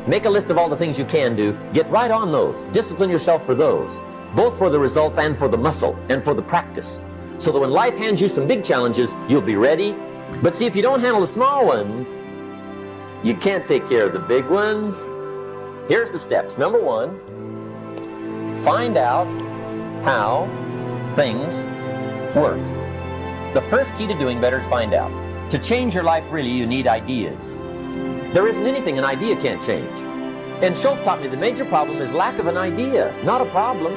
Make a list of all the things you can do. Get right on those. Discipline yourself for those, both for the results and for the muscle and for the practice, so that when life hands you some big challenges, you'll be ready. But see, if you don't handle the small ones, you can't take care of the big ones. Here's the steps. Number one, find out how things work. The first key to doing better is find out. To change your life, really, you need ideas. There isn't anything an idea can't change. And Schoaf taught me the major problem is lack of an idea, not a problem.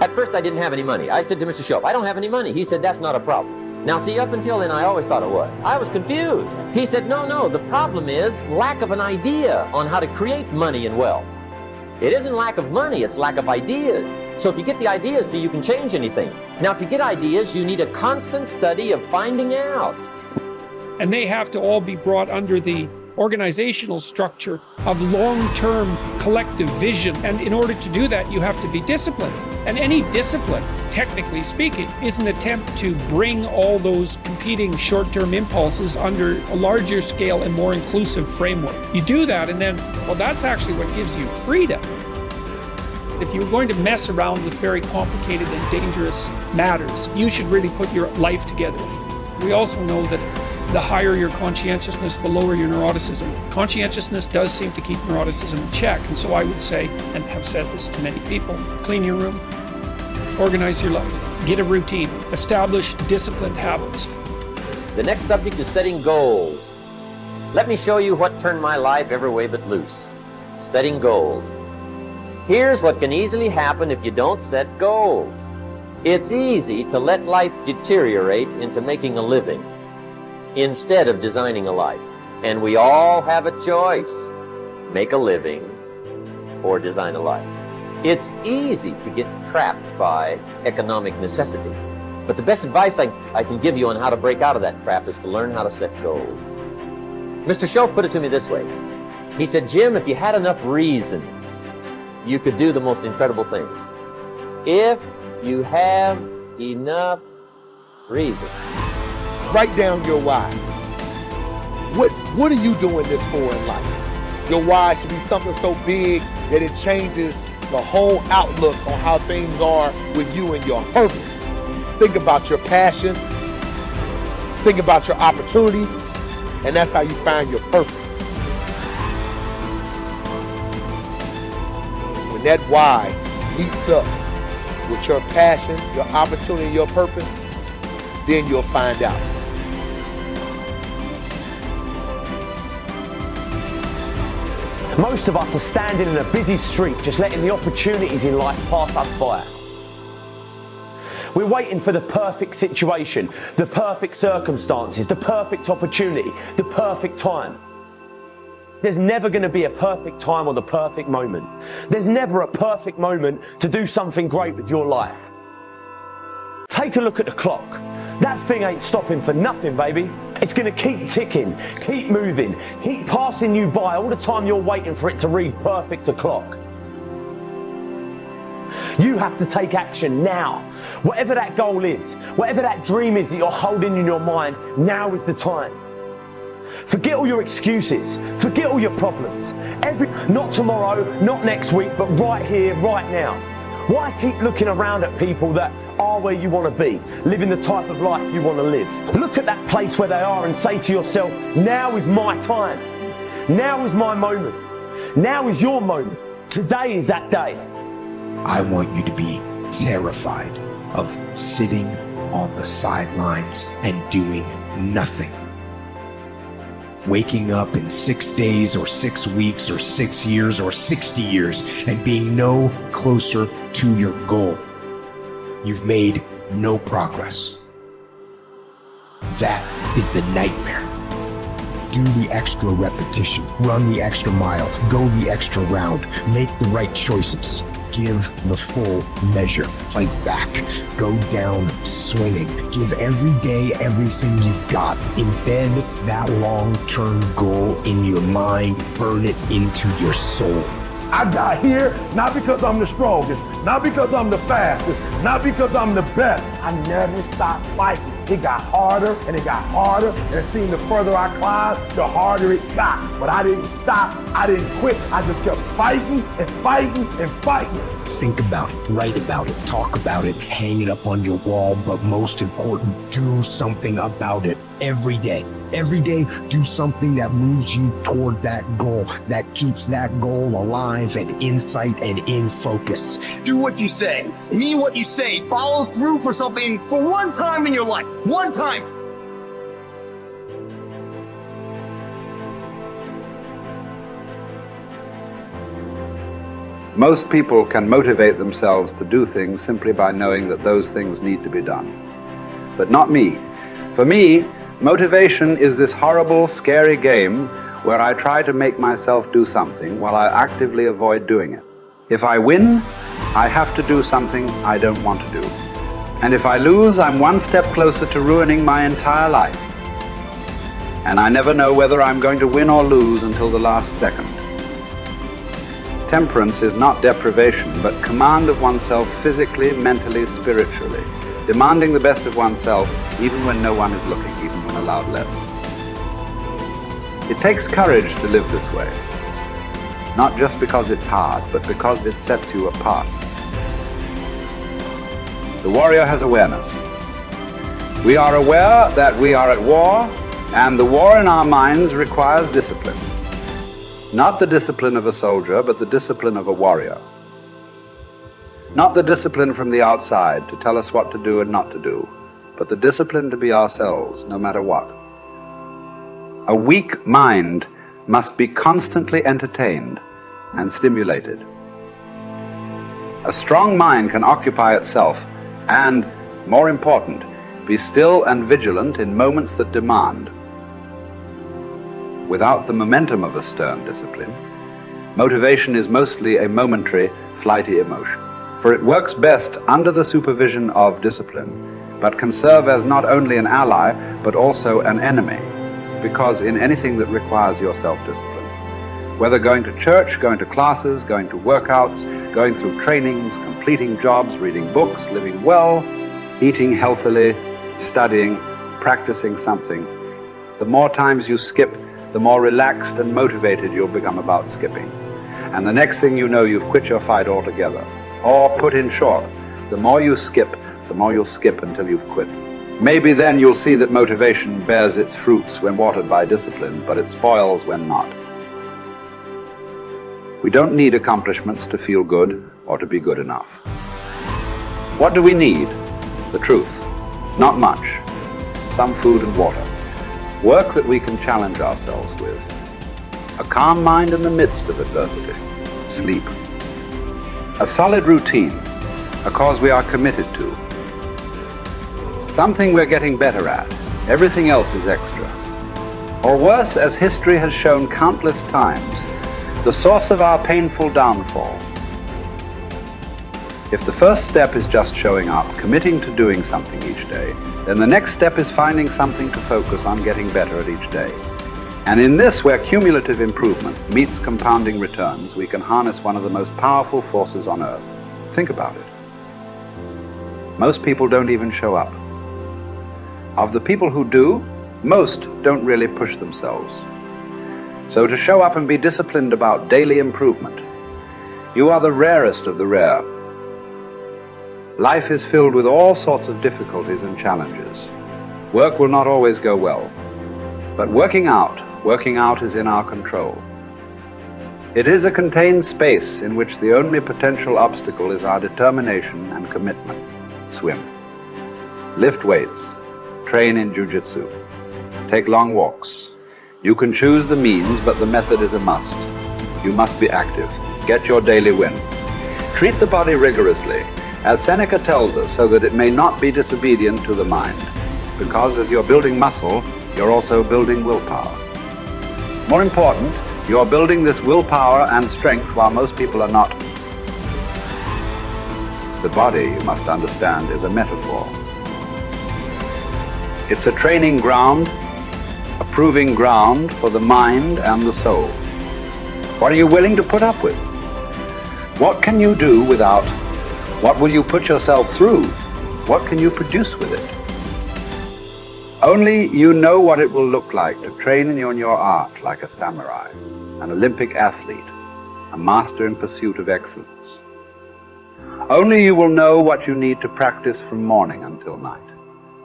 At first, I didn't have any money. I said to Mr. Schoaf, I don't have any money. He said, that's not a problem. Now, see, up until then, I always thought it was. I was confused. He said, no, the problem is lack of an idea on how to create money and wealth. It isn't lack of money, it's lack of ideas. So if you get the ideas, see, you can change anything. Now, to get ideas, you need a constant study of finding out. And they have to all be brought under the organizational structure of long-term collective vision. And in order to do that, you have to be disciplined. And any discipline, technically speaking, is an attempt to bring all those competing short-term impulses under a larger scale and more inclusive framework. You do that, and then, well, that's actually what gives you freedom. If you're going to mess around with very complicated and dangerous matters, you should really put your life together. We also know that the higher your conscientiousness, the lower your neuroticism. Conscientiousness does seem to keep neuroticism in check, and so I would say, and have said this to many people, clean your room, organize your life, get a routine, establish disciplined habits. The next subject is setting goals. Let me show you what turned my life every way but loose. Setting goals. Here's what can easily happen if you don't set goals. It's easy to let life deteriorate into making a living instead of designing a life. And we all have a choice. Make a living or design a life. It's easy to get trapped by economic necessity. But the best advice I can give you on how to break out of that trap is to learn how to set goals. Mr. Schoaf put it to me this way. He said, Jim, if you had enough reasons, you could do the most incredible things. If you have enough reasons. Write down your why. What are you doing this for in life? Your why should be something so big that it changes the whole outlook on how things are with you and your purpose. Think about your passion. Think about your opportunities. And that's how you find your purpose. When that why meets up with your passion, your opportunity, your purpose, then you'll find out. Most of us are standing in a busy street, just letting the opportunities in life pass us by. We're waiting for the perfect situation, the perfect circumstances, the perfect opportunity, the perfect time. There's never going to be a perfect time or the perfect moment. There's never a perfect moment to do something great with your life. Take a look at the clock. That thing ain't stopping for nothing, baby. It's going to keep ticking, keep moving, keep passing you by all the time you're waiting for it to read perfect o'clock. You have to take action now. Whatever that goal is, whatever that dream is that you're holding in your mind, now is the time. Forget all your excuses. Forget all your problems. Not tomorrow, not next week, but right here, right now. Why keep looking around at people that are where you want to be, living the type of life you want to live? Look at that place where they are and say to yourself, now is my time. Now is my moment. Now is your moment. Today is that day. I want you to be terrified of sitting on the sidelines and doing nothing. Waking up in 6 days or 6 weeks or 6 years or 60 years and being no closer to your goal. You've made no progress. That is the nightmare. Do the extra repetition, run the extra mile, go the extra round, make the right choices. Give the full measure, fight back, go down swinging, give every day everything you've got, embed that long-term goal in your mind, burn it into your soul. I got here not because I'm the strongest, not because I'm the fastest, not because I'm the best. I never stopped fighting. it got harder and it got harder. And it seemed the further I climbed, the harder it got. But I didn't stop. I didn't quit. I just kept fighting and fighting and fighting. Think about it, write about it, talk about it, hang it up on your wall, but most important, do something about it every day. Every day, do something that moves you toward that goal, that keeps that goal alive and in sight and in focus. Do what you say, mean what you say, follow through for something for one time in your life. One time. Most people can motivate themselves to do things simply by knowing that those things need to be done. But not me. For me, motivation is this horrible, scary game where I try to make myself do something while I actively avoid doing it. If I win, I have to do something I don't want to do. And if I lose, I'm one step closer to ruining my entire life. And I never know whether I'm going to win or lose until the last second. Temperance is not deprivation, but command of oneself physically, mentally, spiritually. Demanding the best of oneself even when no one is looking, even when allowed less. It takes courage to live this way. Not just because it's hard, but because it sets you apart. The warrior has awareness. We are aware that we are at war, and the war in our minds requires discipline. Not the discipline of a soldier, but the discipline of a warrior. Not the discipline from the outside to tell us what to do and not to do, but the discipline to be ourselves, no matter what. A weak mind must be constantly entertained and stimulated. A strong mind can occupy itself and, more important, be still and vigilant in moments that demand. Without the momentum of a stern discipline, motivation is mostly a momentary, flighty emotion. For it works best under the supervision of discipline, but can serve as not only an ally, but also an enemy, because in anything that requires your self-discipline, whether going to church, going to classes, going to workouts, going through trainings, completing jobs, reading books, living well, eating healthily, studying, practicing something, the more times you skip, the more relaxed and motivated you'll become about skipping. And the next thing you know, you've quit your fight altogether. Or put in short, the more you skip, the more you'll skip until you've quit. Maybe then you'll see that motivation bears its fruits when watered by discipline, but it spoils when not. We don't need accomplishments to feel good or to be good enough. What do we need? The truth. Not much. Some food and water. Work that we can challenge ourselves with. A calm mind in the midst of adversity. Sleep. A solid routine, a cause we are committed to. Something we're getting better at. Everything else is extra. Or worse, as history has shown countless times, the source of our painful downfall. If the first step is just showing up, committing to doing something each day, then the next step is finding something to focus on getting better at each day. And in this, where cumulative improvement meets compounding returns, we can harness one of the most powerful forces on earth. Think about it. Most people don't even show up. Of the people who do, most don't really push themselves. So to show up and be disciplined about daily improvement, you are the rarest of the rare. Life is filled with all sorts of difficulties and challenges. Work will not always go well. But working out is in our control. It is a contained space in which the only potential obstacle is our determination and commitment. Swim. Lift weights. Train in jiu-jitsu. Take long walks. You can choose the means, but the method is a must. You must be active. Get your daily win. Treat the body rigorously, as Seneca tells us, so that it may not be disobedient to the mind. Because as you're building muscle, you're also building willpower. More important, you're building this willpower and strength while most people are not. The body, you must understand, is a metaphor. It's a training ground, a proving ground for the mind and the soul. What are you willing to put up with? What can you do without? What will you put yourself through? What can you produce with it? Only you know what it will look like to train in your art like a samurai, an Olympic athlete, a master in pursuit of excellence. Only you will know what you need to practice from morning until night,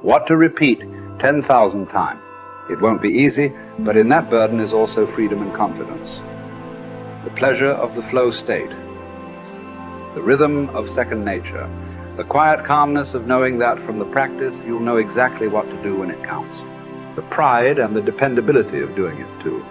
what to repeat 10,000 times. It won't be easy, but in that burden is also freedom and confidence. The pleasure of the flow state, the rhythm of second nature, the quiet calmness of knowing that from the practice you'll know exactly what to do when it counts, the pride and the dependability of doing it too.